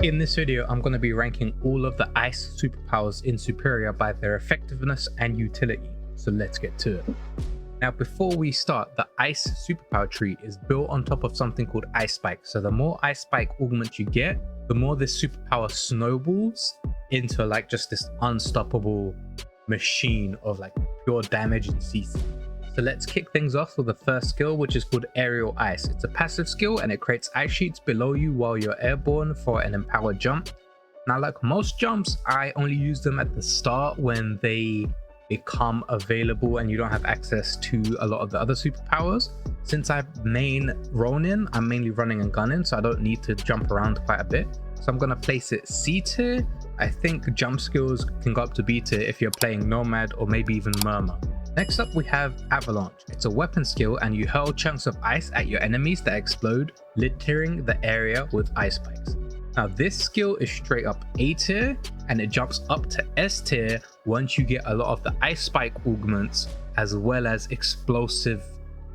In this video, I'm going to be ranking all of the ice superpowers in Superior by their effectiveness and utility. So let's get to it. Now, before we start, the ice superpower tree is built on top of something called ice spike. So the more ice spike augment you get, the more this superpower snowballs into like just this unstoppable machine of like pure damage and CC. So let's kick things off with the first skill, which is called Aerial Ice. It's a passive skill and it creates ice sheets below you while you're airborne for an empowered jump. Now, like most jumps, I only use them at the start when they become available and you don't have access to a lot of the other superpowers. Since I main Ronin, I'm mainly running and gunning, so I don't need to jump around quite a bit. So I'm going to place it C tier. I think jump skills can go up to B tier if you're playing Nomad or maybe even Murmur. Next up, we have Avalanche. It's a weapon skill and you hurl chunks of ice at your enemies that explode, littering the area with ice spikes. Now, this skill is straight up A tier and it jumps up to S tier once you get a lot of the ice spike augments as well as explosive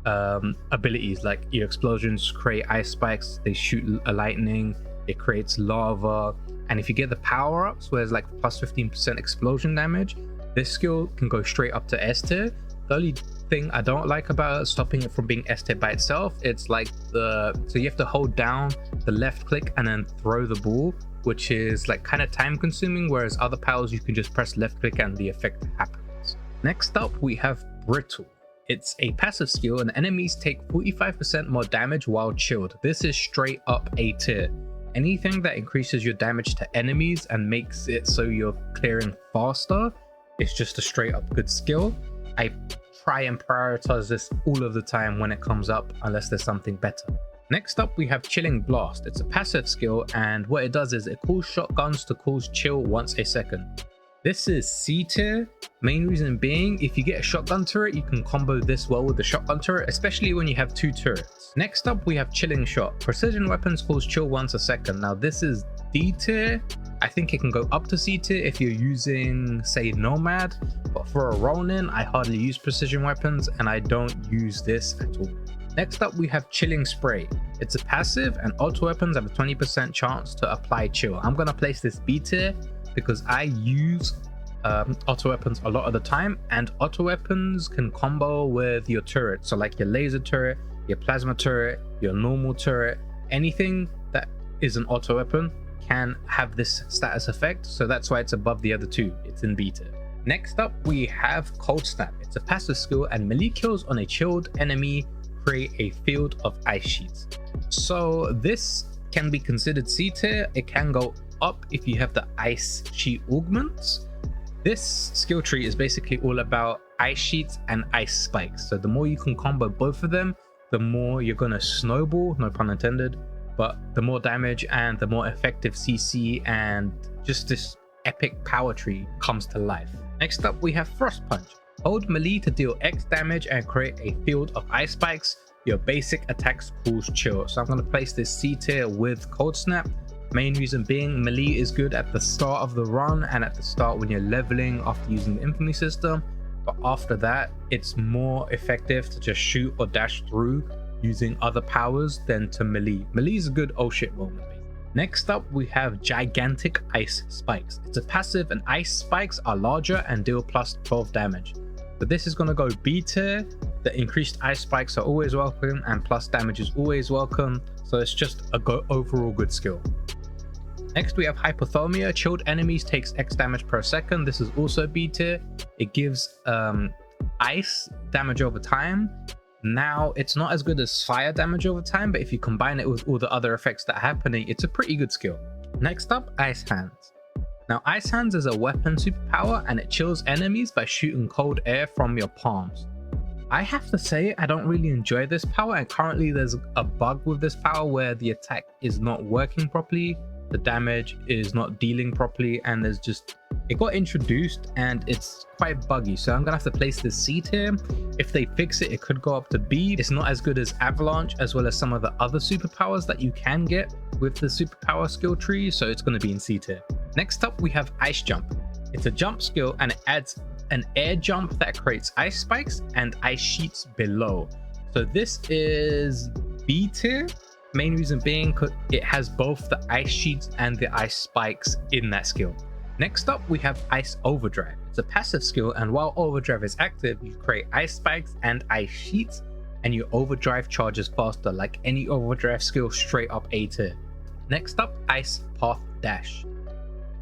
abilities, like your explosions create ice spikes, they shoot a lightning, it creates lava, and if you get the power-ups where it's like plus 15% explosion damage, this skill can go straight up to S tier. The only thing I don't like about stopping it from being S tier by itself, it's like so you have to hold down the left click and then throw the ball, which is like kind of time consuming, whereas other powers you can just press left click and the effect happens. Next up, we have Brittle. It's a passive skill and enemies take 45% more damage while chilled. This is straight up A tier. Anything that increases your damage to enemies and makes it so you're clearing faster, it's just a straight up good skill. I try and prioritize this all of the time when it comes up, unless there's something better. Next up, we have Chilling Blast. It's a passive skill, and what it does is it calls shotguns to cause chill once a second. This is C tier. Main reason being, if you get a shotgun turret, you can combo this well with the shotgun turret, especially when you have two turrets. Next up, we have Chilling Shot. Precision weapons cause chill once a second. Now, this is D tier. I think it can go up to C tier if you're using, say, Nomad, but for a Ronin, I hardly use precision weapons and I don't use this at all. Next up, we have Chilling Spray. It's a passive and auto weapons have a 20% chance to apply chill. I'm going to place this B tier because I use auto weapons a lot of the time, and auto weapons can combo with your turret. So like your laser turret, your plasma turret, your normal turret, anything that is an auto weapon can have this status effect, so that's why it's above the other two. It's in B tier. Next up, we have Cold Snap. It's a passive skill and melee kills on a chilled enemy create a field of ice sheets. So this can be considered C tier. It can go up if you have the ice sheet augments. This skill tree is basically all about ice sheets and ice spikes. So the more you can combo both of them, the more you're gonna snowball, no pun intended, but the more damage and the more effective CC and just this epic power tree comes to life. Next up, we have Frost Punch. Hold melee to deal X damage and create a field of ice spikes. Your basic attacks cause chill. So I'm going to place this C tier with Cold Snap. Main reason being, melee is good at the start of the run and at the start when you're leveling after using the infamy system, but after that it's more effective to just shoot or dash through using other powers than to melee. Melee is a good oh shit moment. Next up, we have Gigantic Ice Spikes. It's a passive and ice spikes are larger and deal plus 12 damage. But this is going to go B tier. The increased ice spikes are always welcome and plus damage is always welcome. So it's just a overall good skill. Next, we have Hypothermia. Chilled enemies takes X damage per second. This is also B tier. It gives ice damage over time. Now, it's not as good as fire damage over time, but if you combine it with all the other effects that are happening, it's a pretty good skill. Next up, Ice Hands. Now, Ice Hands is a weapon superpower and it chills enemies by shooting cold air from your palms. I have to say, I don't really enjoy this power, and currently there's a bug with this power where the attack is not working properly, the damage is not dealing properly, and there's just, it got introduced and it's quite buggy. So I'm gonna have to place this C tier. If they fix it, it could go up to B. It's not as good as Avalanche as well as some of the other superpowers that you can get with the superpower skill tree, so it's going to be in C tier. Next up, we have Ice Jump. It's a jump skill and it adds an air jump that creates ice spikes and ice sheets below. So this is B tier. Main reason being it has both the ice sheets and the ice spikes in that skill. Next up, we have Ice Overdrive. It's a passive skill, and while Overdrive is active, you create ice spikes and ice sheets, and your Overdrive charges faster, like any Overdrive skill, straight up A tier. Next up, Ice Path Dash.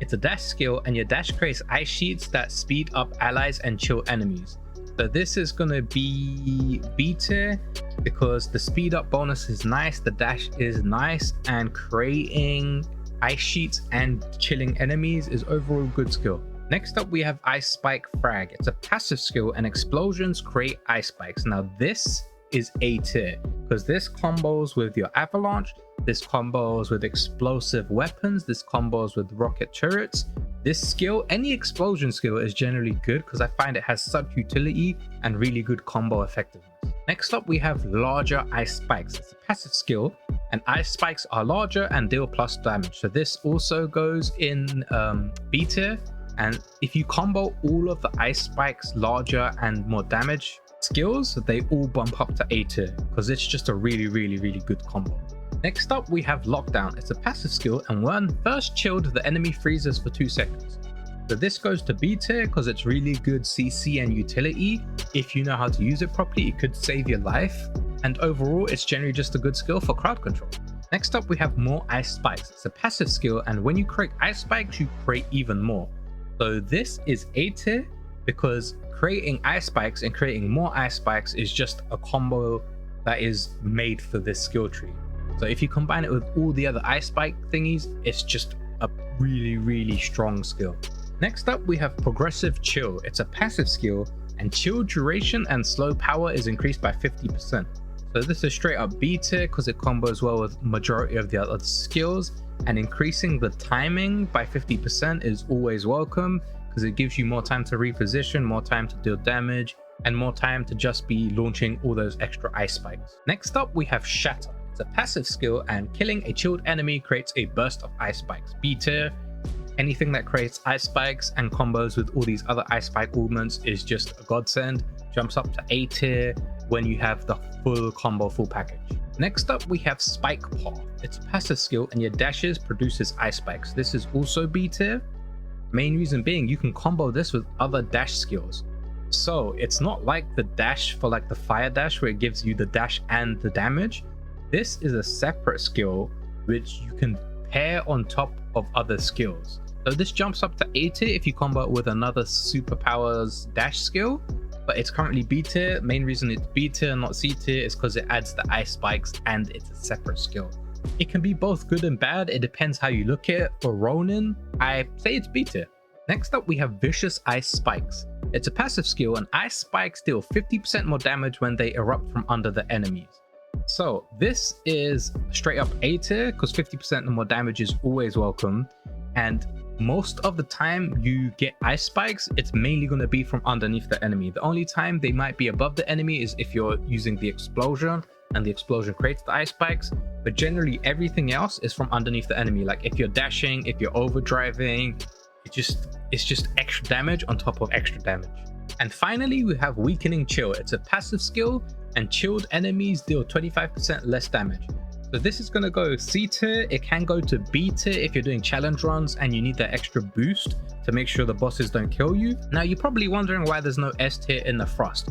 It's a dash skill, and your dash creates ice sheets that speed up allies and chill enemies. So this is going to be B tier because the speed up bonus is nice, the dash is nice, and creating ice sheets and chilling enemies is overall good skill. Next up, we have Ice Spike Frag. It's a passive skill, and explosions create ice spikes. Now this is A tier because this combos with your avalanche, this combos with explosive weapons, this combos with rocket turrets. This skill, any explosion skill, is generally good because I find it has such utility and really good combo effectiveness. Next up, we have Larger Ice Spikes. It's a passive skill, and ice spikes are larger and deal plus damage. So this also goes in B tier, and if you combo all of the ice spikes larger and more damage skills, they all bump up to A tier because it's just a really good combo. Next up, we have Lockdown. It's a passive skill, and when first chilled, the enemy freezes for 2 seconds. So this goes to B tier because it's really good CC and utility. If you know how to use it properly, it could save your life, and overall it's generally just a good skill for crowd control. Next up, we have More Ice Spikes. It's a passive skill, and when you create ice spikes, you create even more. So this is A tier because creating ice spikes and creating more ice spikes is just a combo that is made for this skill tree. So if you combine it with all the other ice spike thingies, it's just a really strong skill. Next up, we have Progressive Chill. It's a passive skill, and chill duration and slow power is increased by 50%. So this is straight up B tier because it combos well with majority of the other skills, and increasing the timing by 50% is always welcome because it gives you more time to reposition, more time to deal damage, and more time to just be launching all those extra ice spikes. Next up, we have Shatter. It's a passive skill, and killing a chilled enemy creates a burst of ice spikes. B tier. Anything that creates ice spikes and combos with all these other ice spike augments is just a godsend. Jumps up to A tier when you have the full combo, full package. Next up, we have Spike Path. It's a passive skill, and your dashes produces ice spikes. This is also B tier. Main reason being you can combo this with other dash skills. So it's not like the dash for like the fire dash where it gives you the dash and the damage. This is a separate skill which you can pair on top of other skills. So this jumps up to A tier if you combo it with another Superpowers dash skill, but it's currently B tier. Main reason it's B tier and not C tier is because it adds the ice spikes and it's a separate skill. It can be both good and bad, it depends how you look at it. For Ronin, I say it's B tier. Next up, we have Vicious Ice Spikes. It's a passive skill, and ice spikes deal 50% more damage when they erupt from under the enemies. So this is straight up A tier because 50% more damage is always welcome, and most of the time you get ice spikes, it's mainly going to be from underneath the enemy. The only time they might be above the enemy is if you're using the explosion and the explosion creates the ice spikes, but generally everything else is from underneath the enemy. Like if you're dashing, if you're overdriving, it's just extra damage on top of extra damage. And finally, we have Weakening Chill. It's a passive skill, and chilled enemies deal 25% less damage. So this is going to go C tier. It can go to B tier if you're doing challenge runs and you need that extra boost to make sure the bosses don't kill you. Now you're probably wondering why there's no S tier in the Frost.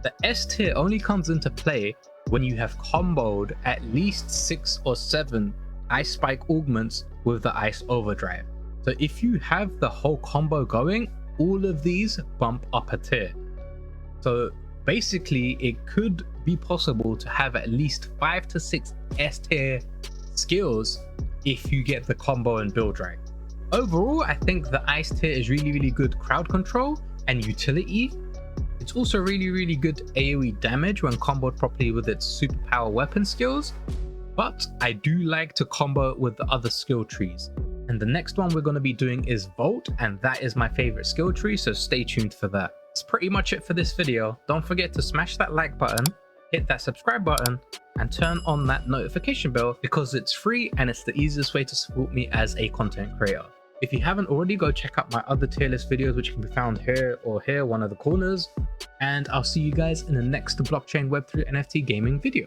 The S tier only comes into play when you have comboed at least 6 or 7 ice spike augments with the ice overdrive. So if you have the whole combo going, all of these bump up a tier. So basically it could be possible to have at least 5 to 6 S tier skills if you get the combo and build right. Overall, I think the ice tier is really good crowd control and utility. It's also really good AoE damage when comboed properly with its superpower weapon skills, but I do like to combo it with the other skill trees. And the next one we're going to be doing is Volt, and that is my favorite skill tree, so stay tuned for that. That's pretty much it for this video. Don't forget to smash that like button, hit that subscribe button, and turn on that notification bell because it's free and it's the easiest way to support me as a content creator. If you haven't already, go check out my other tier list videos, which can be found here or here, one of the corners. And I'll see you guys in the next blockchain Web3 NFT gaming video.